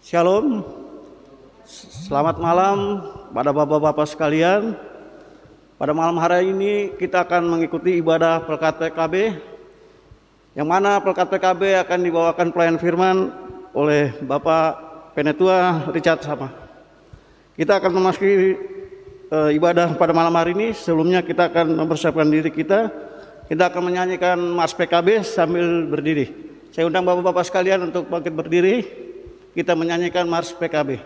Shalom, selamat malam pada bapak-bapak sekalian. Pada malam hari ini kita akan mengikuti ibadah Pelkat PKB, yang mana Pelkat PKB akan dibawakan pelayan firman oleh Bapak Penetua Richard Sama. Kita akan memasuki ibadah pada malam hari ini. Sebelumnya kita akan mempersiapkan diri kita. Kita akan menyanyikan Mars PKB sambil berdiri. Saya undang bapak-bapak sekalian untuk bangkit berdiri. Kita menyanyikan Mars PKB.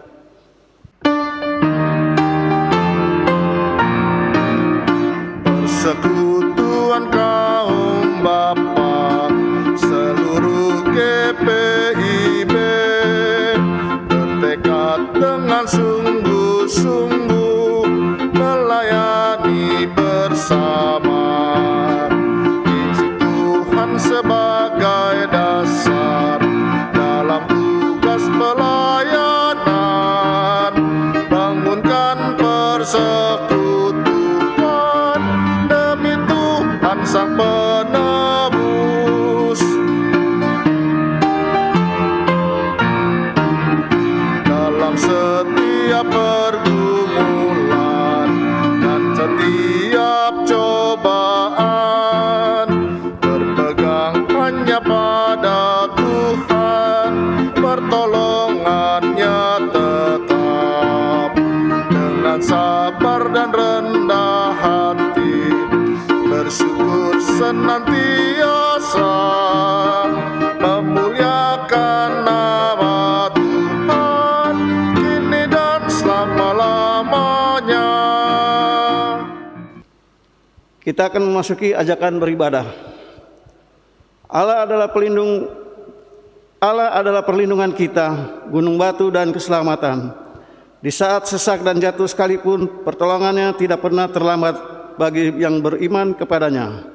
Persekutuan kaum bapa seluruh GPIB bertekad dengan sungguh-sungguh melayani bersama. Puji Tuhan sebagai dasar dalam tugas pelayanan, bangunkan persekutuan demi Tuhan Sang Penebus. Dalam setiap pergumulan dan setiap cobaan, berpegang hanya pada Tuhan, pertolongannya tetap. Dengan sabar dan rendah hati, bersyukur senantiasa, memuliakan nama Tuhan kini dan selama-lamanya. Kita akan memasuki ajakan beribadah. Allah adalah perlindungan kita, gunung batu dan keselamatan. Di saat sesak dan jatuh sekalipun, pertolongannya tidak pernah terlambat bagi yang beriman kepadanya.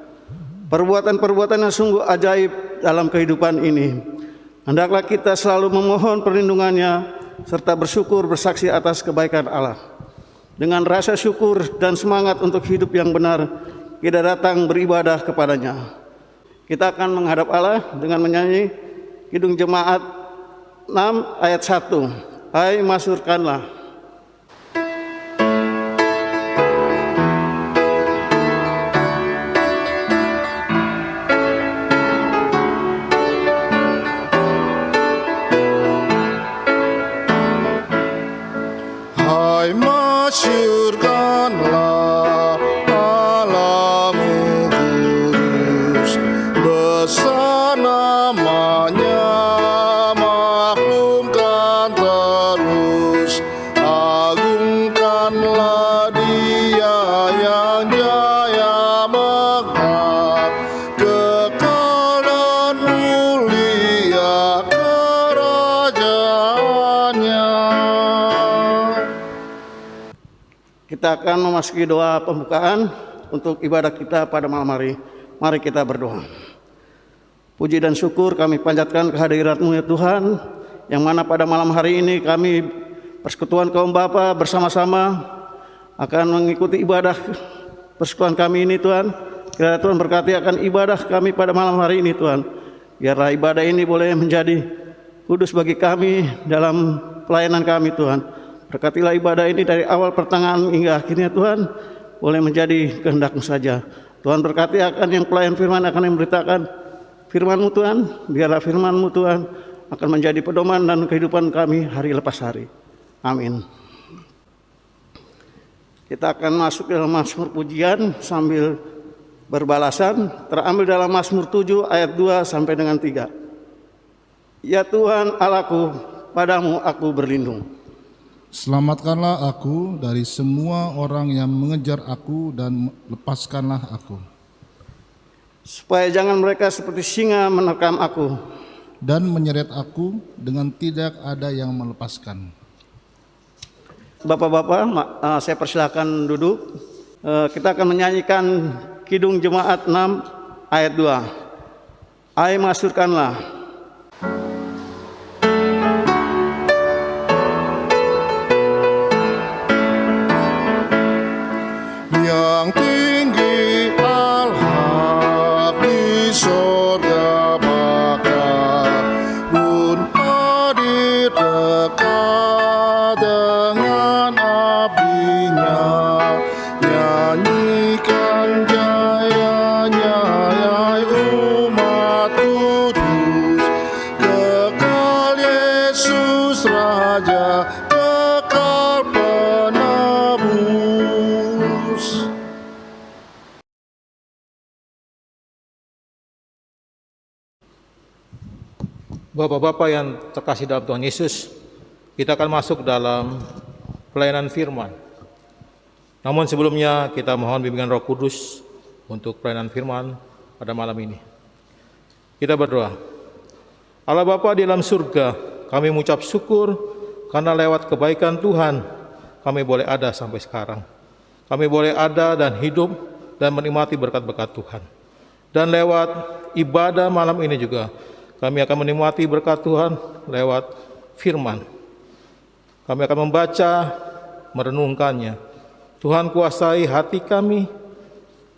Perbuatan-perbuatannya sungguh ajaib dalam kehidupan ini. Hendaklah kita selalu memohon perlindungannya serta bersyukur bersaksi atas kebaikan Allah. Dengan rasa syukur dan semangat untuk hidup yang benar, kita datang beribadah kepadanya. Kita akan menghadap Allah dengan menyanyi Kidung Jemaat 6 ayat 1. Hai masyurkanlah. Hai masyurkanlah Allahmu kudus, besar namanya, maklumkan terus, agungkanlah Dia yang jaya megah, kekal dan mulia kerajaannya. Kita akan memasuki doa pembukaan untuk ibadah kita pada malam hari. Mari kita berdoa. Puji dan syukur kami panjatkan kehadirat-Mu ya Tuhan, yang mana pada malam hari ini kami persekutuan kaum bapa bersama-sama akan mengikuti ibadah persekutuan kami ini Tuhan. Kiranya Tuhan berkati akan ibadah kami pada malam hari ini Tuhan. Biarlah ibadah ini boleh menjadi kudus bagi kami dalam pelayanan kami Tuhan. Berkatilah ibadah ini dari awal pertengahan hingga akhirnya Tuhan, boleh menjadi kehendak-Mu saja. Tuhan berkati akan yang pelayan firman akan yang memberitakan firman-Mu Tuhan. Biarlah firman-Mu Tuhan akan menjadi pedoman dan kehidupan kami hari lepas hari. Amin. Kita akan masuk dalam Mazmur pujian sambil berbalasan, terambil dalam Mazmur 7 ayat 2 sampai dengan 3. Ya Tuhan Allahku, padamu aku berlindung. Selamatkanlah aku dari semua orang yang mengejar aku dan lepaskanlah aku. Supaya jangan mereka seperti singa menerkam aku dan menyeret aku dengan tidak ada yang melepaskan. Bapak-bapak, saya persilakan duduk. Kita akan menyanyikan Kidung Jemaat 6 ayat 2. Ai masyurkanlah. Yang tinggi Allah di sorga Bapa, pun hadir dekat dengan apinya. Nyanyikan jayanya, hai umat kudus, kekal Yesus Raja, kekal penebus. Bapak-bapak yang terkasih dalam Tuhan Yesus, kita akan masuk dalam pelayanan firman. Namun sebelumnya kita mohon bimbingan Roh Kudus untuk pelayanan firman pada malam ini. Kita berdoa. Allah Bapa di dalam surga, kami mengucap syukur karena lewat kebaikan Tuhan kami boleh ada sampai sekarang. Kami boleh ada dan hidup dan menikmati berkat-berkat Tuhan. Dan lewat ibadah malam ini juga kami akan menikmati berkat Tuhan lewat firman. Kami akan membaca, merenungkannya. Tuhan kuasai hati kami,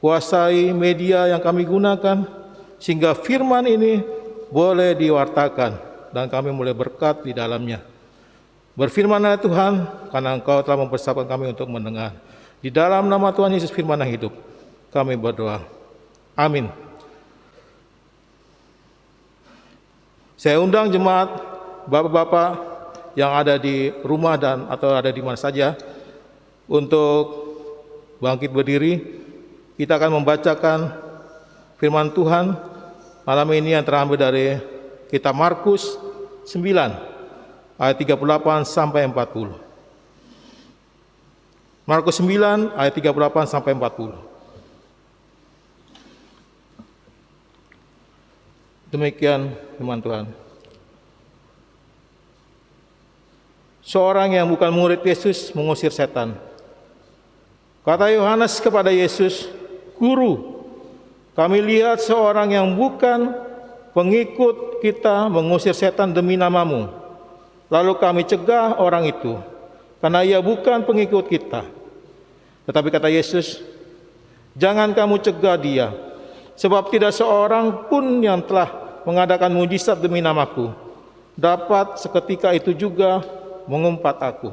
kuasai media yang kami gunakan, sehingga firman ini boleh diwartakan dan kami mulai berkat di dalamnya. Berfirmanlah Tuhan, karena Engkau telah mempersiapkan kami untuk mendengar. Di dalam nama Tuhan Yesus firman yang hidup, kami berdoa. Amin. Saya undang jemaat, bapak-bapak yang ada di rumah dan atau ada di mana saja untuk bangkit berdiri. Kita akan membacakan firman Tuhan malam ini yang terambil dari kitab Markus 9 ayat 38 sampai 40. Markus 9 ayat 38 sampai 40. Demikian firman Tuhan. Seorang yang bukan murid Yesus mengusir setan. Kata Yohanes kepada Yesus, "Guru, kami lihat seorang yang bukan pengikut kita mengusir setan demi namamu. Lalu kami cegah orang itu, karena ia bukan pengikut kita." Tetapi kata Yesus, "Jangan kamu cegah dia, sebab tidak seorang pun yang telah mengadakan mujizat demi namaku dapat seketika itu juga mengumpat aku.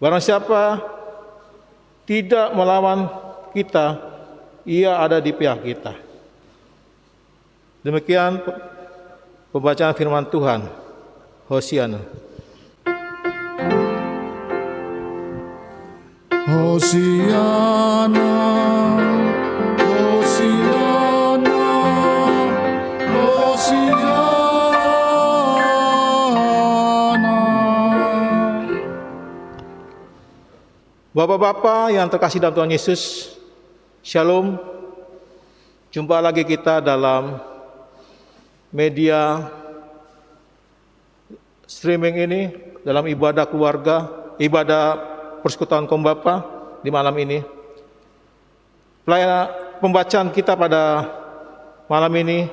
Barang siapa tidak melawan kita, ia ada di pihak kita." Demikian pembacaan firman Tuhan. Hosiana. Hosiana, Hosiana, Hosiana. Bapak-bapak yang terkasih dalam Tuhan Yesus, Shalom. Jumpa lagi kita dalam media streaming ini, dalam ibadah keluarga, ibadah persekutuan kaum bapa di malam ini. Pelayanan pembacaan kita pada malam ini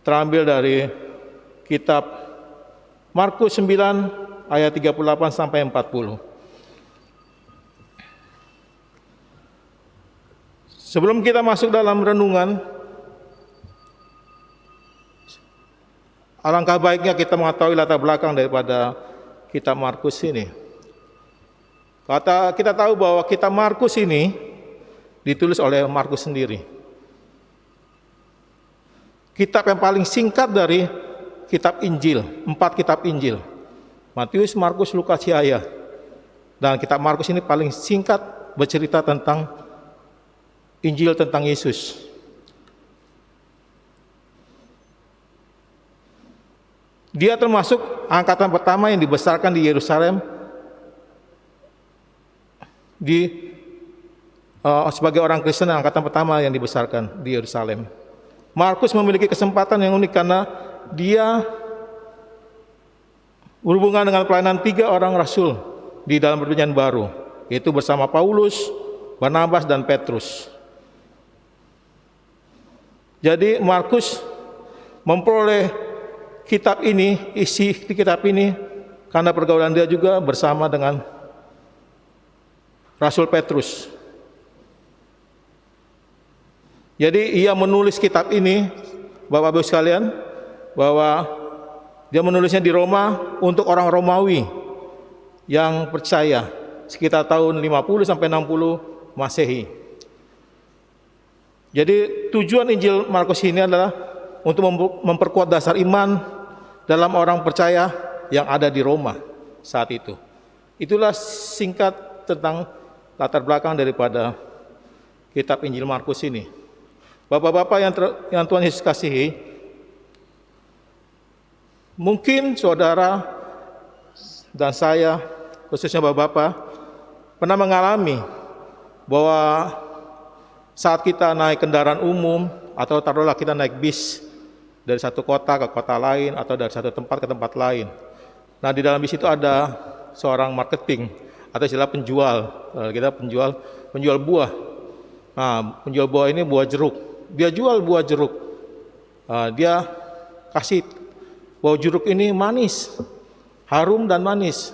terambil dari kitab Markus 9 ayat 38 sampai 40. Sebelum kita masuk dalam renungan, alangkah baiknya kita mengetahui latar belakang daripada kitab Markus ini. Kita tahu bahwa kitab Markus ini ditulis oleh Markus sendiri. Kitab yang paling singkat dari kitab Injil, 4 kitab Injil. Matius, Markus, Lukas, Yahya. Dan kitab Markus ini paling singkat bercerita tentang Injil tentang Yesus. Dia termasuk angkatan pertama yang dibesarkan di Yerusalem sebagai orang Kristen, angkatan pertama yang dibesarkan di Yerusalem. Markus memiliki kesempatan yang unik karena dia berhubungan dengan pelayanan 3 orang rasul di dalam Perjanjian Baru, yaitu bersama Paulus, Barnabas, dan Petrus. Jadi Markus memperoleh kitab ini, isi di kitab ini, karena pergaulan dia juga bersama dengan Rasul Petrus. Jadi ia menulis kitab ini, Bapak-Ibu sekalian, bahwa dia menulisnya di Roma untuk orang Romawi yang percaya sekitar tahun 50 sampai 60 Masehi. Jadi tujuan Injil Markus ini adalah untuk memperkuat dasar iman dalam orang percaya yang ada di Roma saat itu. Itulah singkat tentang latar belakang daripada kitab Injil Markus ini. Bapak-bapak yang Tuhan Yesus kasihi, mungkin saudara dan saya, khususnya bapak-bapak, pernah mengalami bahwa saat kita naik kendaraan umum atau taruhlah kita naik bis dari satu kota ke kota lain atau dari satu tempat ke tempat lain. Nah, di dalam bis itu ada seorang marketing atau istilah penjual. Kita penjual buah. Nah, penjual buah ini buah jeruk. Dia jual buah jeruk. Dia kasih buah jeruk ini manis, harum dan manis.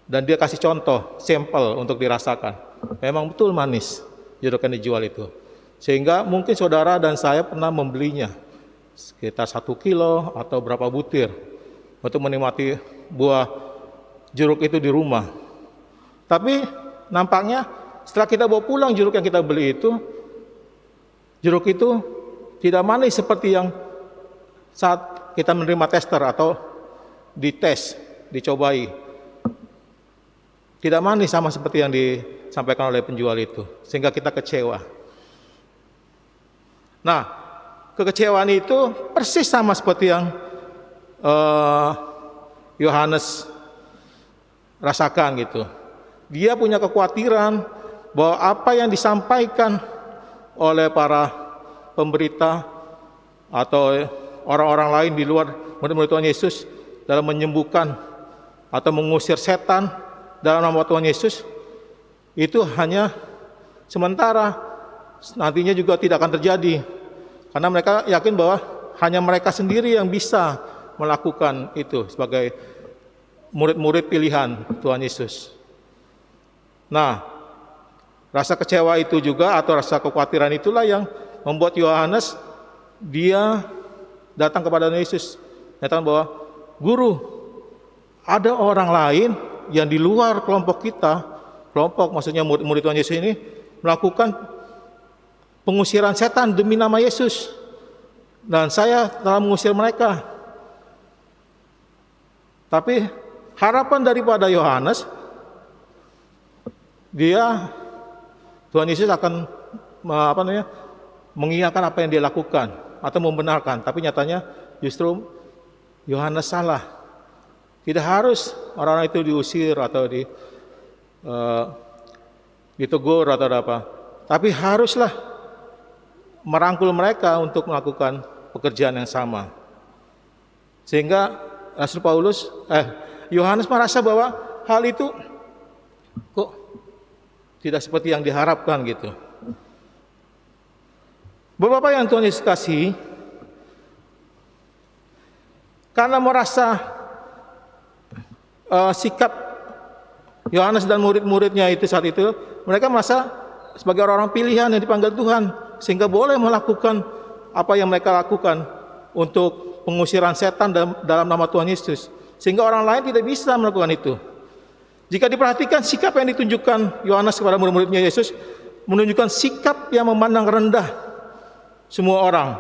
Dan dia kasih contoh, sampel untuk dirasakan. Memang betul manis jeruk yang dijual itu. Sehingga mungkin saudara dan saya pernah membelinya sekitar 1 kilo atau berapa butir untuk menikmati buah jeruk itu di rumah. Tapi nampaknya setelah kita bawa pulang jeruk yang kita beli itu, jeruk itu tidak manis seperti yang saat kita menerima tester atau dites, dicobai. Tidak manis sama seperti yang disampaikan oleh penjual itu, sehingga kita kecewa. Nah, kekecewaan itu persis sama seperti yang Yohanes rasakan gitu. Dia punya kekhawatiran bahwa apa yang disampaikan oleh para pemberita atau orang-orang lain di luar murid-murid Tuhan Yesus dalam menyembuhkan atau mengusir setan dalam nama Tuhan Yesus itu hanya sementara, nantinya juga tidak akan terjadi, karena mereka yakin bahwa hanya mereka sendiri yang bisa melakukan itu sebagai murid-murid pilihan Tuhan Yesus. Nah, rasa kecewa itu juga atau rasa kekhawatiran itulah yang membuat Yohanes dia datang kepada Yesus, nyatakan bahwa guru, ada orang lain yang di luar kelompok kita, kelompok maksudnya murid-murid Tuhan Yesus ini melakukan pengusiran setan demi nama Yesus, dan saya telah mengusir mereka. Tapi harapan daripada Yohanes, Tuhan Yesus akan mengingatkan apa yang dia lakukan atau membenarkan. Tapi nyatanya justru Yohanes salah. Tidak harus orang-orang itu diusir atau ditegur atau apa. Tapi haruslah merangkul mereka untuk melakukan pekerjaan yang sama. Sehingga Yohanes merasa bahwa hal itu kok tidak seperti yang diharapkan gitu. Bapak-bapak yang Tuhan Yesus kasih, karena merasa sikap Yohanes dan murid-muridnya itu saat itu, mereka merasa sebagai orang-orang pilihan yang dipanggil Tuhan, sehingga boleh melakukan apa yang mereka lakukan untuk pengusiran setan dalam nama Tuhan Yesus, sehingga orang lain tidak bisa melakukan itu. Jika diperhatikan sikap yang ditunjukkan Yohanes kepada murid-muridnya Yesus, menunjukkan sikap yang memandang rendah semua orang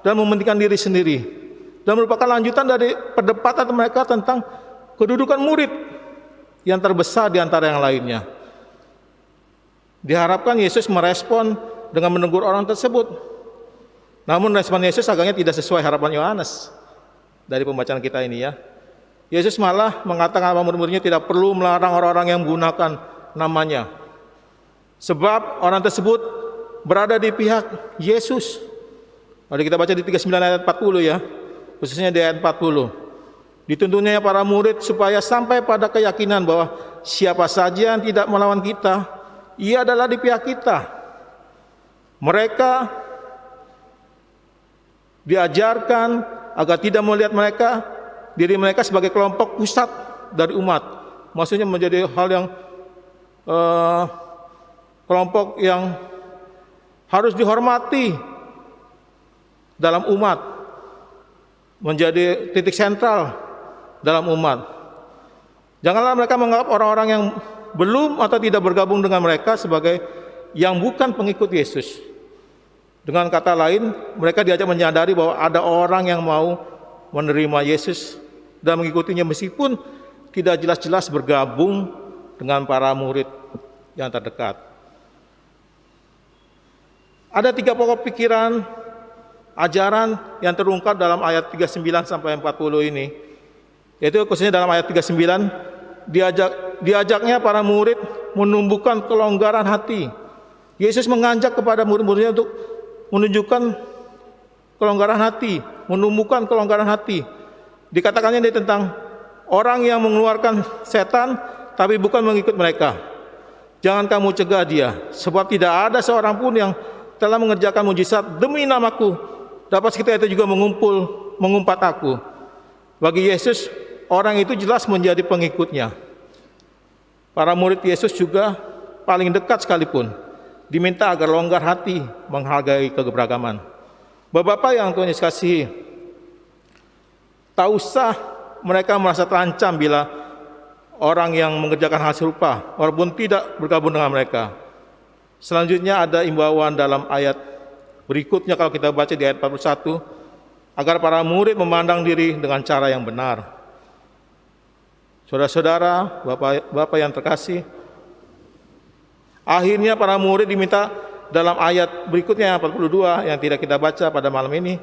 dan mementingkan diri sendiri, dan merupakan lanjutan dari perdebatan mereka tentang kedudukan murid yang terbesar di antara yang lainnya. Diharapkan Yesus merespon dengan menegur orang tersebut. Namun respon Yesus agaknya tidak sesuai harapan Yohanes dari pembacaan kita ini ya. Yesus malah mengatakan kepada murid-muridnya tidak perlu melarang orang-orang yang menggunakan namanya, sebab orang tersebut berada di pihak Yesus. Mari kita baca di 39 ayat 40 ya, khususnya di ayat 40. Dituntutnya para murid supaya sampai pada keyakinan bahwa siapa saja yang tidak melawan kita, ia adalah di pihak kita. Mereka diajarkan agar tidak melihat diri mereka sebagai kelompok pusat dari umat. Maksudnya menjadi hal yang kelompok yang harus dihormati dalam umat, menjadi titik sentral dalam umat. Janganlah mereka menganggap orang-orang yang belum atau tidak bergabung dengan mereka sebagai yang bukan pengikut Yesus. Dengan kata lain, mereka diajak menyadari bahwa ada orang yang mau menerima Yesus dan mengikutinya meskipun tidak jelas-jelas bergabung dengan para murid yang terdekat. Ada 3 pokok pikiran ajaran yang terungkap dalam ayat 39 sampai 40 ini. Yaitu khususnya dalam ayat 39 diajaknya para murid menumbuhkan kelonggaran hati. Yesus mengajak kepada murid-muridnya untuk menunjukkan kelonggaran hati, menumbuhkan kelonggaran hati. Dikatakannya ini tentang orang yang mengeluarkan setan tapi bukan mengikut mereka. Jangan kamu cegah dia, sebab tidak ada seorang pun yang telah mengerjakan mujizat demi namaku dapat seketika itu juga mengumpat aku. Bagi Yesus, orang itu jelas menjadi pengikutnya. Para murid Yesus juga paling dekat sekalipun diminta agar longgar hati menghargai keberagaman. Bapak-bapak yang Tuhan Yesus kasihi, tak usah mereka merasa terancam bila orang yang mengerjakan hal serupa walaupun tidak bergabung dengan mereka. Selanjutnya ada imbauan dalam ayat berikutnya kalau kita baca di ayat 41, agar para murid memandang diri dengan cara yang benar. Saudara-saudara, Bapak yang terkasih, akhirnya para murid diminta dalam ayat berikutnya 42 yang tidak kita baca pada malam ini,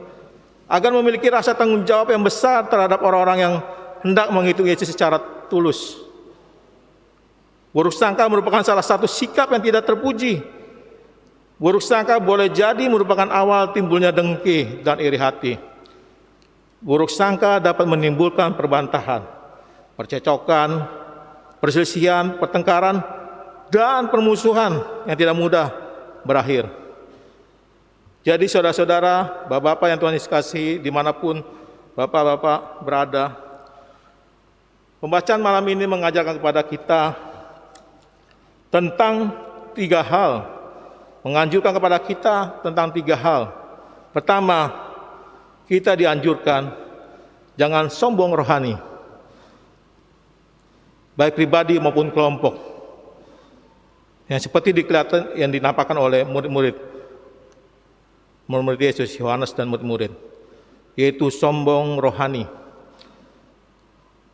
agar memiliki rasa tanggung jawab yang besar terhadap orang-orang yang hendak mengikuti Yesus secara tulus. Buruk sangka merupakan salah satu sikap yang tidak terpuji. Buruk sangka boleh jadi merupakan awal timbulnya dengki dan iri hati. Buruk sangka dapat menimbulkan perbantahan, percecokan, perselisihan, pertengkaran, dan permusuhan yang tidak mudah berakhir. Jadi saudara-saudara, bapak-bapak yang Tuhan Yesus kasih, dimanapun bapak-bapak berada, pembacaan malam ini mengajarkan kepada kita tentang 3 hal, menganjurkan kepada kita tentang 3 hal. Pertama, kita dianjurkan jangan sombong rohani, baik pribadi maupun kelompok, yang seperti dikelihatan yang dinampakkan oleh murid-murid Yesus, Yohanes dan murid-murid, yaitu sombong rohani.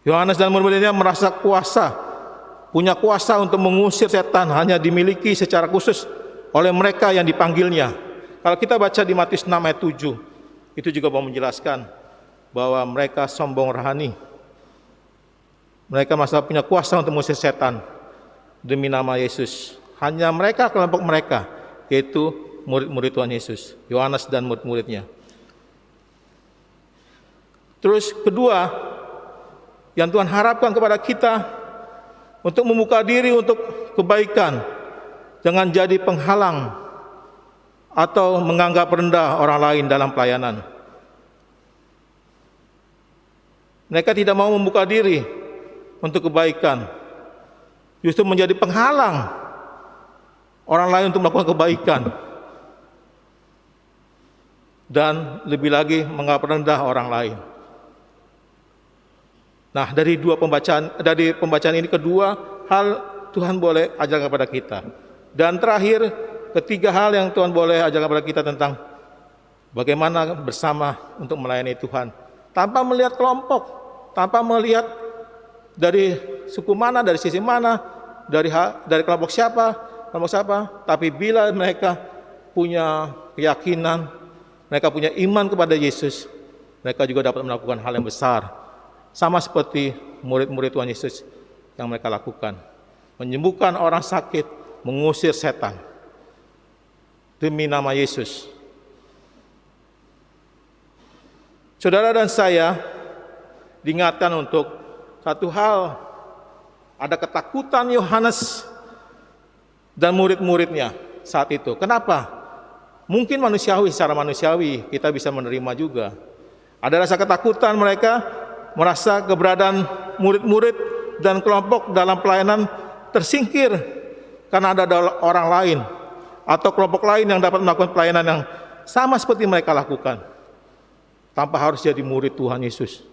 Yohanes dan murid-muridnya merasa punya kuasa untuk mengusir setan, hanya dimiliki secara khusus oleh mereka yang dipanggilnya. Kalau kita baca di Matius 6 ayat 7, itu juga mau menjelaskan bahwa mereka sombong rohani. Mereka merasa punya kuasa untuk mengusir setan demi nama Yesus. Hanya mereka, kelompok mereka, yaitu murid-murid Tuhan Yesus, Yohanes dan murid-muridnya. Terus kedua, yang Tuhan harapkan kepada kita untuk membuka diri untuk kebaikan, jangan jadi penghalang atau menganggap rendah orang lain dalam pelayanan. Mereka tidak mau membuka diri untuk kebaikan, justru menjadi penghalang orang lain untuk melakukan kebaikan, dan lebih lagi menganggap rendah orang lain. Nah, dari pembacaan ini, kedua hal Tuhan boleh ajarkan kepada kita. Dan terakhir, ketiga hal yang Tuhan boleh ajarkan kepada kita tentang bagaimana bersama untuk melayani Tuhan, tanpa melihat kelompok, tanpa melihat dari suku mana, dari sisi mana, dari kelompok siapa, tapi bila mereka punya keyakinan, mereka punya iman kepada Yesus, mereka juga dapat melakukan hal yang besar, sama seperti murid-murid Tuhan Yesus yang mereka lakukan, menyembuhkan orang sakit, mengusir setan demi nama Yesus. Saudara dan saya diingatkan untuk satu hal, ada ketakutan Yohanes dan murid-muridnya saat itu. Kenapa? Mungkin manusiawi, secara manusiawi kita bisa menerima juga. Ada rasa ketakutan mereka, merasa keberadaan murid-murid dan kelompok dalam pelayanan tersingkir karena ada orang lain atau kelompok lain yang dapat melakukan pelayanan yang sama seperti mereka lakukan tanpa harus jadi murid Tuhan Yesus.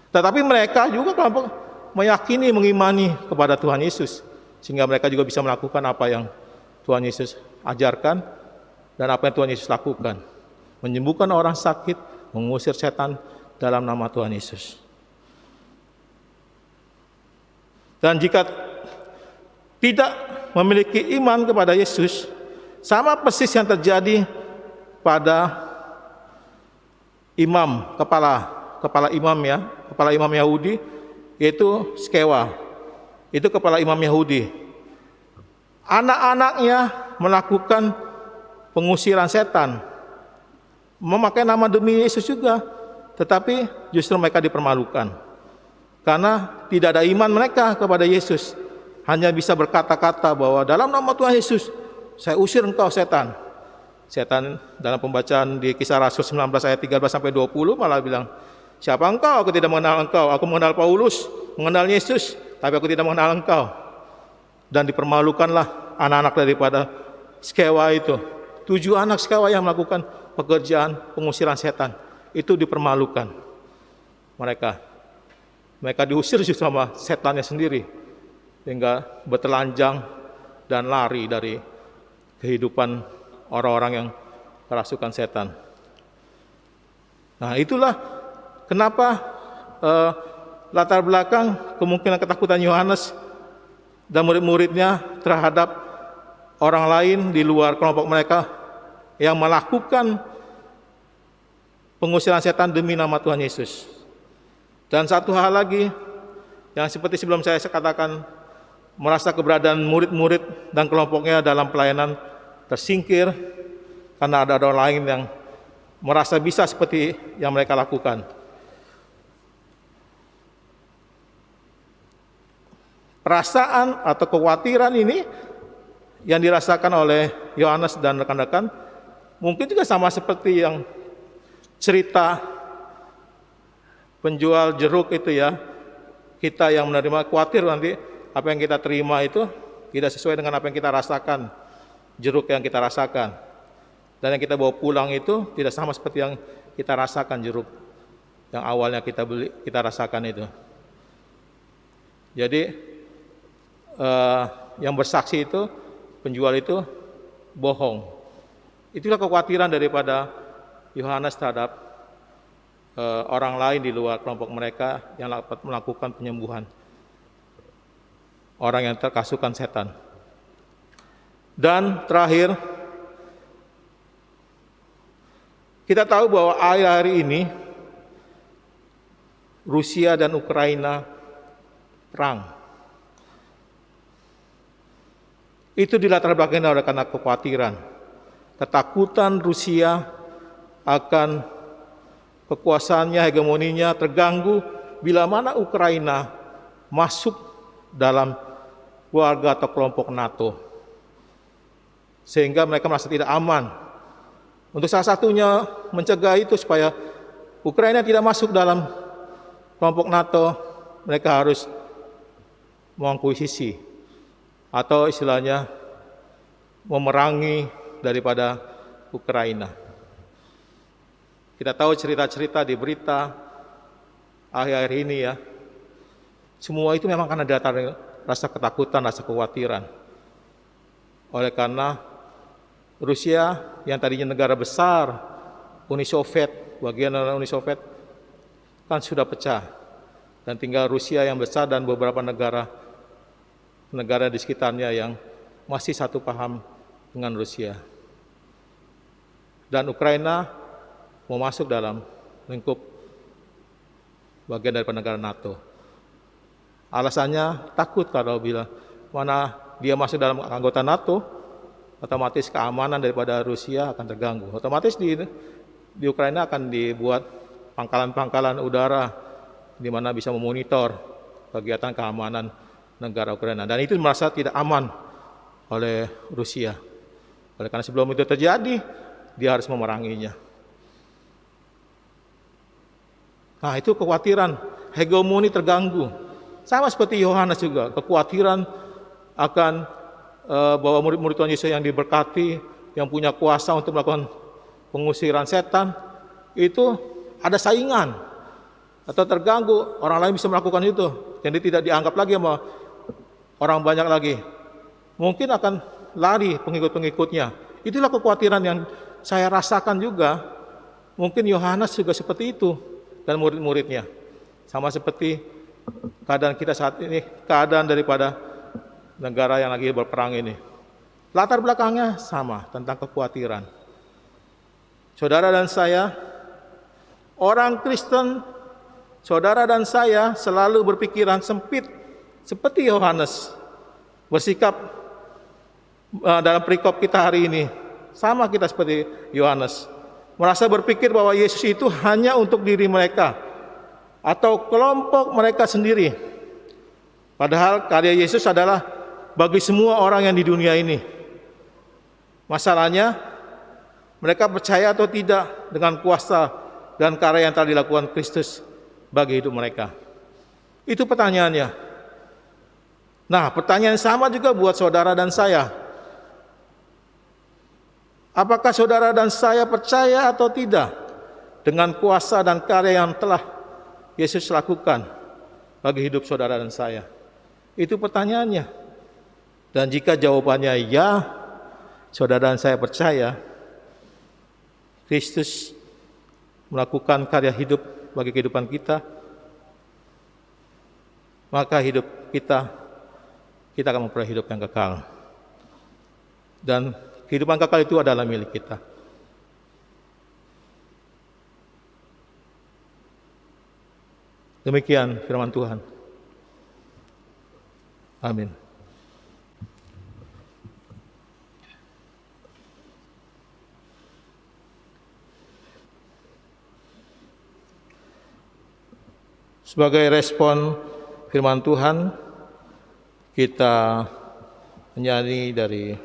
Tetapi mereka juga kelompok meyakini, mengimani kepada Tuhan Yesus, sehingga mereka juga bisa melakukan apa yang Tuhan Yesus ajarkan dan apa yang Tuhan Yesus lakukan, menyembuhkan orang sakit, mengusir setan dalam nama Tuhan Yesus. Dan jika tidak memiliki iman kepada Yesus, sama persis yang terjadi pada imam, kepala imam Yahudi, yaitu Skewa. Itu kepala imam Yahudi. Anak-anaknya melakukan pengusiran setan, memakai nama demi Yesus juga, tetapi justru mereka dipermalukan karena tidak ada iman mereka kepada Yesus. Hanya bisa berkata-kata bahwa dalam nama Tuhan Yesus saya usir engkau setan. Setan dalam pembacaan di Kisah Rasul 19 ayat 13 sampai 20 malah bilang, siapa engkau? Aku tidak mengenal engkau. Aku mengenal Paulus, mengenal Yesus, tapi aku tidak mengenal engkau. Dan dipermalukanlah anak-anak daripada Skewa itu. 7 anak Skewa yang melakukan pekerjaan pengusiran setan itu dipermalukan. Mereka diusir justru sama setannya sendiri, hingga bertelanjang dan lari dari kehidupan orang-orang yang kerasukan setan. Nah, itulah kenapa latar belakang kemungkinan ketakutan Yohanes dan murid-muridnya terhadap orang lain di luar kelompok mereka yang melakukan pengusiran setan demi nama Tuhan Yesus. Dan satu hal lagi yang seperti sebelum saya katakan, merasa keberadaan murid-murid dan kelompoknya dalam pelayanan tersingkir karena ada orang lain yang merasa bisa seperti yang mereka lakukan. Perasaan atau kekhawatiran ini yang dirasakan oleh Yohanes dan rekan-rekan mungkin juga sama seperti yang cerita penjual jeruk itu ya. Kita yang menerima khawatir nanti apa yang kita terima itu tidak sesuai dengan apa yang kita rasakan, jeruk yang kita rasakan. Dan yang kita bawa pulang itu tidak sama seperti yang kita rasakan, jeruk yang awalnya kita beli, kita rasakan itu. Jadi yang bersaksi itu, penjual itu bohong. Itulah kekhawatiran daripada Yohanes terhadap orang lain di luar kelompok mereka yang dapat melakukan penyembuhan orang yang terkasukan setan. Dan terakhir, kita tahu bahwa akhir-akhir ini Rusia dan Ukraina perang. Itu dilatar belakangi oleh karena kekhawatiran, ketakutan Rusia akan kekuasaannya, hegemoninya terganggu bila mana Ukraina masuk dalam keluarga atau kelompok NATO, sehingga mereka merasa tidak aman. Untuk salah satunya mencegah itu supaya Ukraina tidak masuk dalam kelompok NATO, mereka harus mengakuisisi atau istilahnya memerangi daripada Ukraina. Kita tahu cerita-cerita di berita akhir-akhir ini ya, semua itu memang karena datang rasa ketakutan, rasa kekhawatiran. Oleh karena Rusia yang tadinya negara besar, Uni Soviet, bagian dari Uni Soviet kan sudah pecah, dan tinggal Rusia yang besar dan beberapa negara di sekitarnya yang masih satu paham dengan Rusia. Dan Ukraina mau masuk dalam lingkup bagian dari negara NATO. Alasannya takut kalau bila mana dia masuk dalam anggota NATO, otomatis keamanan daripada Rusia akan terganggu. Otomatis di Ukraina akan dibuat pangkalan-pangkalan udara di mana bisa memonitor kegiatan keamanan negara Ukraina. Dan itu merasa tidak aman oleh Rusia. Oleh karena sebelum itu terjadi, dia harus memeranginya. Nah, itu kekhawatiran, hegemoni terganggu. Sama seperti Yohanes juga, kekhawatiran akan bahwa murid-murid Tuhan Yesus yang diberkati, yang punya kuasa untuk melakukan pengusiran setan, itu ada saingan atau terganggu, orang lain bisa melakukan itu, jadi tidak dianggap lagi sama orang banyak lagi. Mungkin akan lari pengikut-pengikutnya. Itulah kekhawatiran yang saya rasakan juga. Mungkin Yohanes juga seperti itu dan murid-muridnya. Sama seperti keadaan kita saat ini, keadaan daripada negara yang lagi berperang ini. Latar belakangnya sama, tentang kekhawatiran. Saudara dan saya, orang Kristen, saudara dan saya selalu berpikiran sempit, seperti Yohanes bersikap dalam perikop kita hari ini. Sama kita seperti Yohanes, merasa berpikir bahwa Yesus itu hanya untuk diri mereka atau kelompok mereka sendiri. Padahal karya Yesus adalah bagi semua orang yang di dunia ini. Masalahnya, mereka percaya atau tidak dengan kuasa dan karya yang telah dilakukan Kristus bagi hidup mereka. Itu pertanyaannya. Nah, pertanyaan sama juga buat saudara dan saya. Apakah saudara dan saya percaya atau tidak dengan kuasa dan karya yang telah Yesus lakukan bagi hidup saudara dan saya? Itu pertanyaannya. Dan jika jawabannya ya, saudara dan saya percaya Kristus melakukan karya hidup bagi kehidupan kita, maka hidup kita akan memperoleh hidup yang kekal. Dan kehidupan kekal itu adalah milik kita. Demikian firman Tuhan. Amin. Sebagai respon firman Tuhan, kita menyanyi dari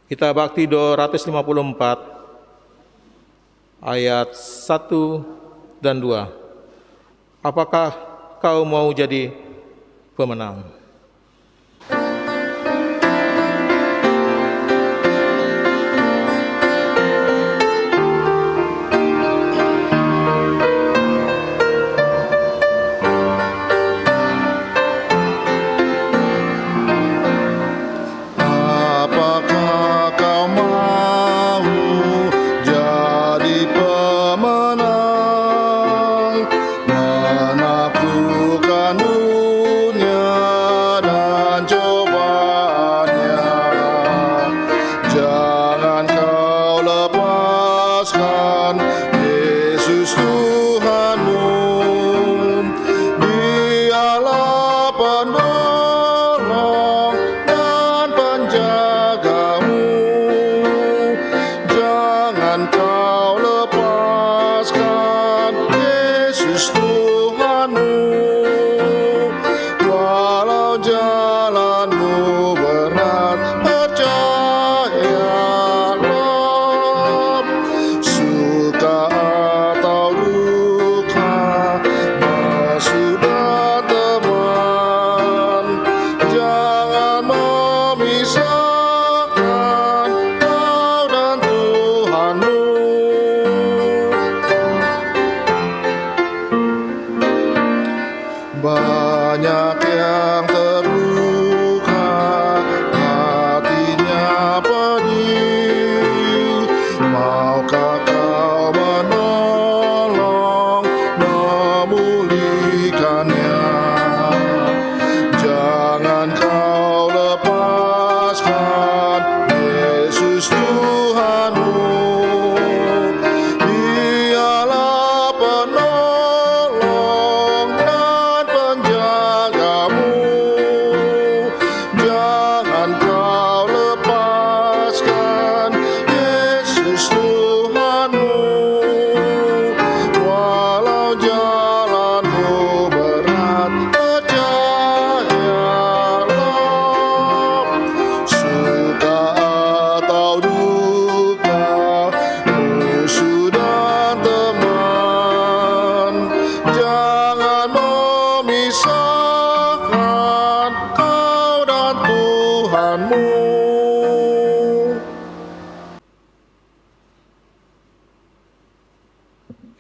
Kitab Bakti 254 ayat 1 dan 2. Apakah kau mau jadi pemenang? Menaklukkan dunia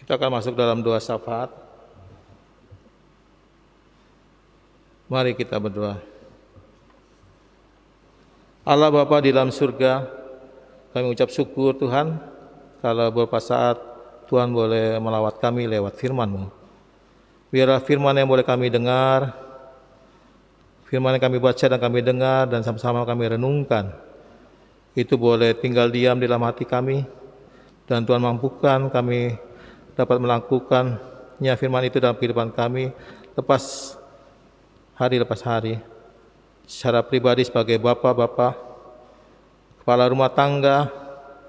Kita akan masuk dalam doa syafaat. Mari kita berdoa. Allah Bapa di dalam surga, kami ucap syukur Tuhan kalau beberapa saat Tuhan boleh melawat kami lewat firman-Mu. Biarlah firman yang boleh kami dengar, firman yang kami baca dan kami dengar dan sama-sama kami renungkan, itu boleh tinggal diam di dalam hati kami, dan Tuhan mampukan kami dapat melakukannya firman itu dalam kehidupan kami lepas hari, secara pribadi sebagai bapak-bapak, kepala rumah tangga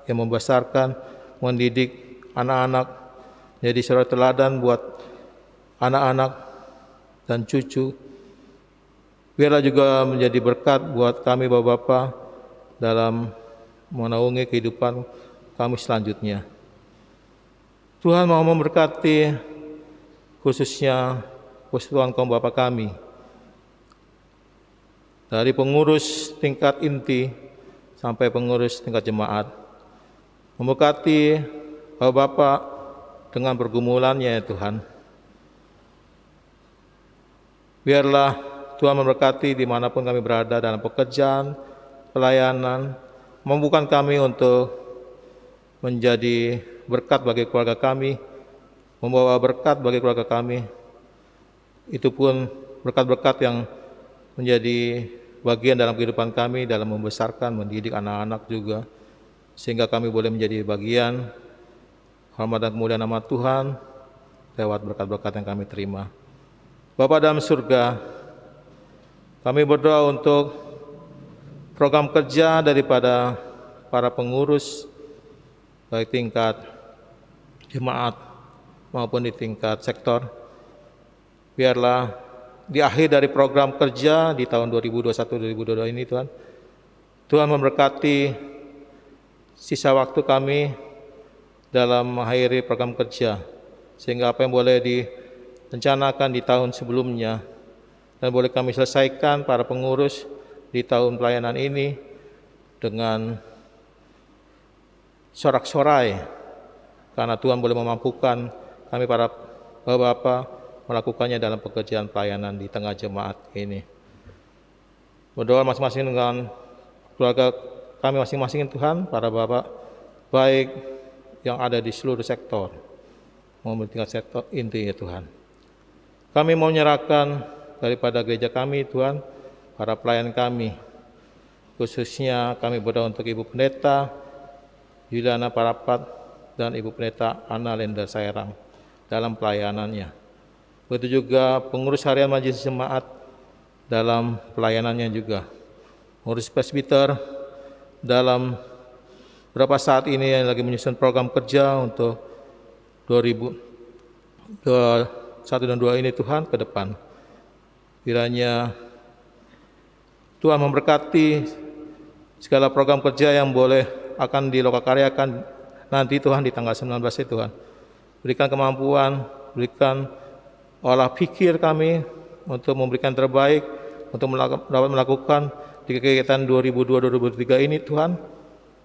yang membesarkan, mendidik anak-anak, menjadi suri teladan buat anak-anak dan cucu. Biarlah juga menjadi berkat buat kami bapak-bapak dalam menaungi kehidupan kami selanjutnya. Tuhan mau memberkati khususnya persekutuan kaum bapak kami, dari pengurus tingkat inti sampai pengurus tingkat jemaat. Memberkati bapak-bapak dengan pergumulannya ya Tuhan. Biarlah Tuhan memberkati dimanapun kami berada dalam pekerjaan, pelayanan, memampukan kami untuk menjadi berkat bagi keluarga kami, membawa berkat bagi keluarga kami. Itu pun berkat-berkat yang menjadi bagian dalam kehidupan kami dalam membesarkan, mendidik anak-anak juga, sehingga kami boleh menjadi bagian hormat dan kemuliaan nama Tuhan lewat berkat-berkat yang kami terima. Bapa dalam surga, kami berdoa untuk program kerja daripada para pengurus, baik tingkat jemaat maupun di tingkat sektor. Biarlah di akhir dari program kerja di tahun 2021-2022 ini Tuhan, Tuhan memberkati sisa waktu kami dalam mengakhiri program kerja, sehingga apa yang boleh direncanakan di tahun sebelumnya dan boleh kami selesaikan para pengurus di tahun pelayanan ini dengan sorak-sorai, karena Tuhan boleh memampukan kami para bapak-bapak melakukannya dalam pekerjaan pelayanan di tengah jemaat ini. Berdoa masing-masing dengan keluarga kami masing-masing Tuhan, para bapak baik yang ada di seluruh sektor maupun tingkat sektor inti ya Tuhan. Kami mau menyerahkan daripada gereja kami Tuhan, para pelayan kami, khususnya kami berdoa untuk Ibu Pendeta Juliana Parapat dan Ibu Pendeta Ana Lenda Sairang dalam pelayanannya. Begitu juga pengurus harian majelis jemaat dalam pelayanannya juga. Pengurus presbiter dalam beberapa saat ini yang lagi menyusun program kerja untuk 2021 dan 2022 ini Tuhan ke depan. Kiranya Tuhan memberkati segala program kerja yang boleh akan dilokakaryakan nanti Tuhan di tanggal 19 itu Tuhan. Berikan kemampuan, berikan olah pikir kami untuk memberikan terbaik, untuk dapat melakukan di kegiatan 2002-2003 ini Tuhan,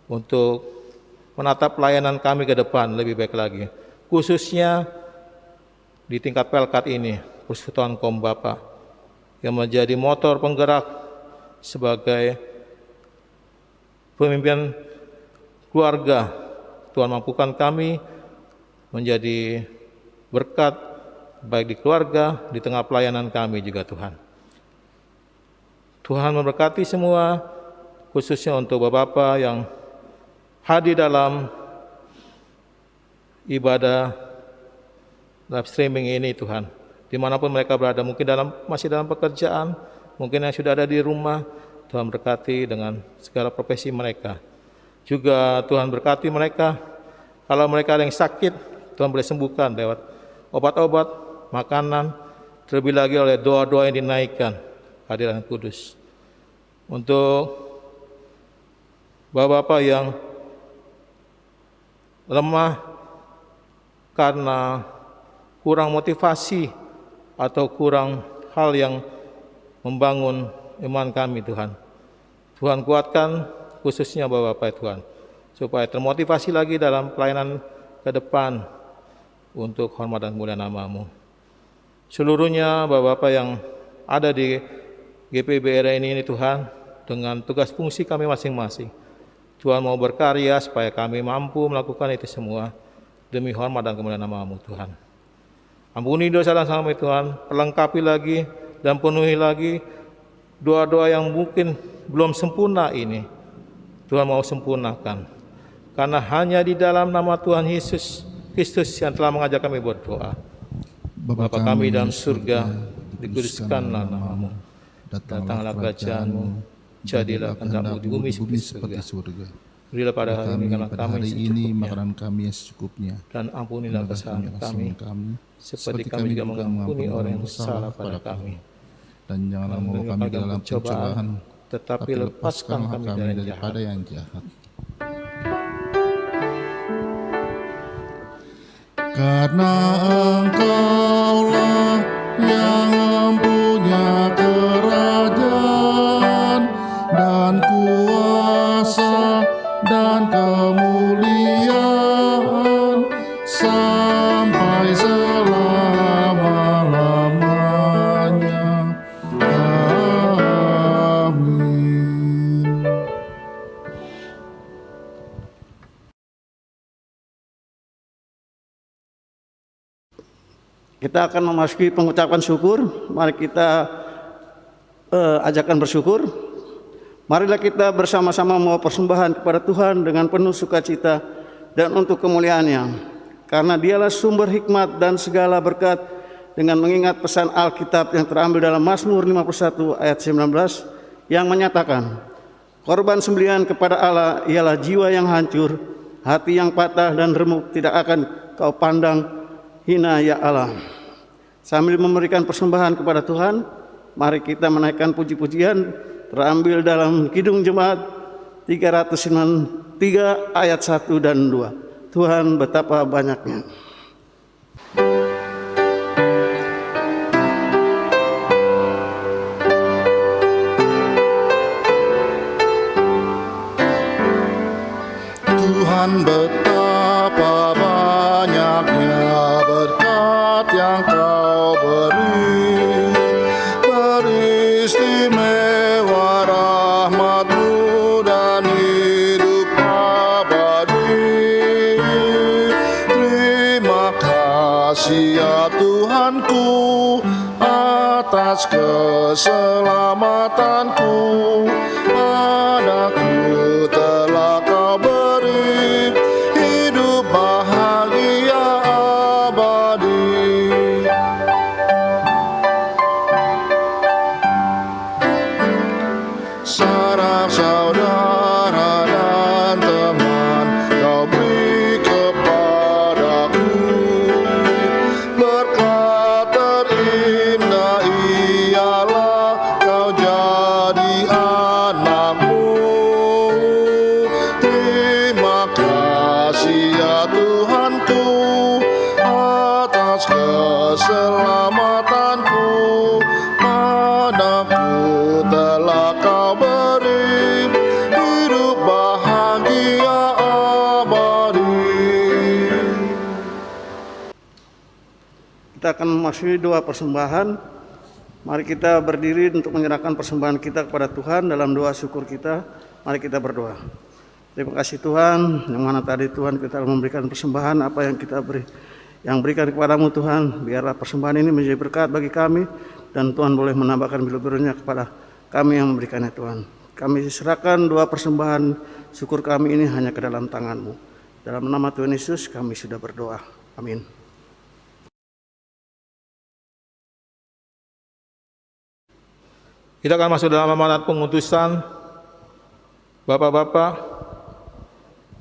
untuk menatap pelayanan kami ke depan lebih baik lagi. Khususnya di tingkat pelkat ini, persekutuan kaum bapak, yang menjadi motor penggerak sebagai pemimpin keluarga. Tuhan mampukan kami menjadi berkat baik di keluarga, di tengah pelayanan kami juga Tuhan. Tuhan memberkati semua, khususnya untuk bapak-bapak yang hadir dalam ibadah live streaming ini Tuhan. Dimanapun mereka berada, mungkin masih dalam pekerjaan, mungkin yang sudah ada di rumah, Tuhan berkati dengan segala profesi mereka. Juga Tuhan berkati mereka, kalau mereka ada yang sakit, Tuhan boleh sembuhkan lewat obat-obat, makanan, terlebih lagi oleh doa-doa yang dinaikkan, hadirat kudus. Untuk bapak-bapak yang lemah karena kurang motivasi atau kurang hal yang membangun iman kami Tuhan. Tuhan kuatkan khususnya bapak-bapak Tuhan, supaya termotivasi lagi dalam pelayanan ke depan, untuk hormat dan mulia nama-Mu. Seluruhnya Bapak-Bapak yang ada di GPBR ini Tuhan, dengan tugas fungsi kami masing-masing, Tuhan mau berkarya supaya kami mampu melakukan itu semua demi hormat dan kemuliaan nama-Mu Tuhan. Ampuni dosa dan salah kami Tuhan, perlengkapi lagi dan penuhi lagi doa-doa yang mungkin belum sempurna ini. Tuhan mau sempurnakan, karena hanya di dalam nama Tuhan Yesus Kristus yang telah mengajak kami berdoa. Bapa kami dalam surga, dikuduskanlah nama-Mu, datanglah kerajaan-Mu, jadilah kehendak-Mu di bumi seperti surga. Berilah pada hari ini makanan kami yang secukupnya, dan ampunilah kesalahan kami, seperti kami juga mengampuni orang yang bersalah pada kami. Dan janganlah membawa kami ke dalam pencobaan, tetapi lepaskan kami daripada yang jahat. Karena Engkaulah yang punya kerajaan dan kuasa dan kemuliaan sampai selama-lamanya. Amin. Kita akan memasuki pengucapan syukur. Mari kita ajakkan bersyukur. Marilah kita bersama-sama membawa persembahan kepada Tuhan dengan penuh sukacita dan untuk kemuliaan-Nya. Karena Dialah sumber hikmat dan segala berkat, dengan mengingat pesan Alkitab yang terambil dalam Mazmur 51 ayat 19 yang menyatakan, korban sembelihan kepada Allah ialah jiwa yang hancur, hati yang patah dan remuk tidak akan Kau pandang hina ya Allah. Sambil memberikan persembahan kepada Tuhan, mari kita menaikkan puji-pujian terambil dalam Kidung Jemaat 393 ayat 1 dan 2. Tuhan betapa banyaknya. Tuhan betapa banyaknya berkat yang Kau beri, beristimewa rahmat-Mu dan hidup abadi. Terima kasih ya Tuhanku atas keselamatanku, padaku telah Kau beri hidup bahagia abadi. Sanak saudara dan teman Kau beri kepadaku, berkat terindah ialah Kau jadi anak-Mu. Terima kasih ya Tuhanku atas keselamatanku, padaku telah Kau beri hidup bahagia abadi. Kita akan memasuki doa persembahan. Mari kita berdiri untuk menyerahkan persembahan kita kepada Tuhan dalam doa syukur kita. Mari kita berdoa. Terima kasih Tuhan, yang mana tadi Tuhan kita memberikan persembahan apa yang kita berikan kepadamu Tuhan. Biarlah persembahan ini menjadi berkat bagi kami, dan Tuhan boleh menambahkan biru-birunya kepada kami yang memberikannya Tuhan. Kami serahkan doa persembahan syukur kami ini hanya ke dalam tangan-Mu. Dalam nama Tuhan Yesus kami sudah berdoa. Amin. Kita akan masuk dalam amanat pengutusan. Bapak-bapak,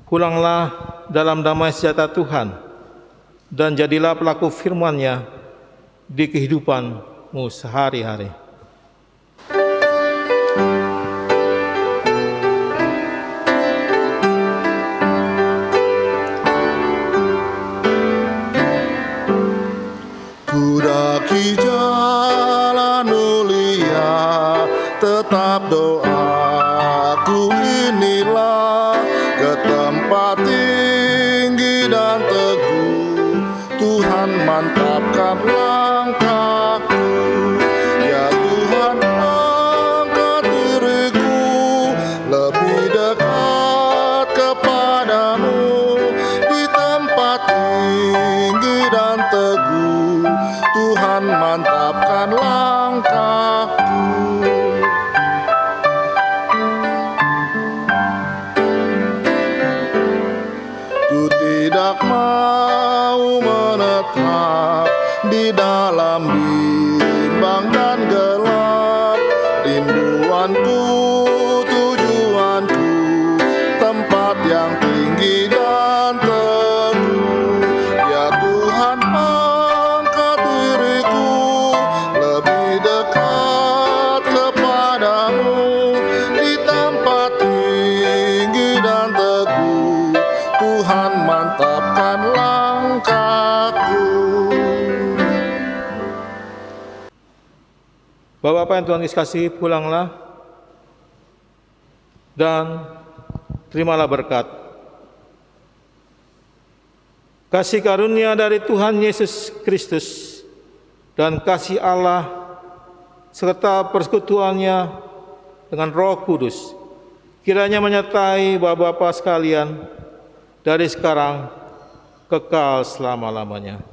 pulanglah dalam damai sejahtera Tuhan, dan jadilah pelaku firman-Nya di kehidupanmu sehari-hari. Kudaki jalan mulia, tetap doaku inilah, ke tempat tinggi dan teguh Tuhan mantapkan langkahku. Ya Tuhan, angkat diriku lebih dekat kepadamu di tempat tinggi dan teguh. Tuhan, mantapkan langkahku. Ku tidak mau menetap di dalam bimbang dan gelap. Rinduanku, tujuanku, tempat yang tinggi dan teguh. Ya Tuhan, angkat diriku lebih dekat kepadamu di tempat tinggi dan teguh. Tuhan, mantapkan langkahku. Bapak-bapak yang Tuhan Yesus kasih, pulanglah dan terimalah berkat. Kasih karunia dari Tuhan Yesus Kristus dan kasih Allah serta persekutuannya dengan Roh Kudus kiranya menyertai bapak-bapak sekalian dari sekarang kekal selama-lamanya.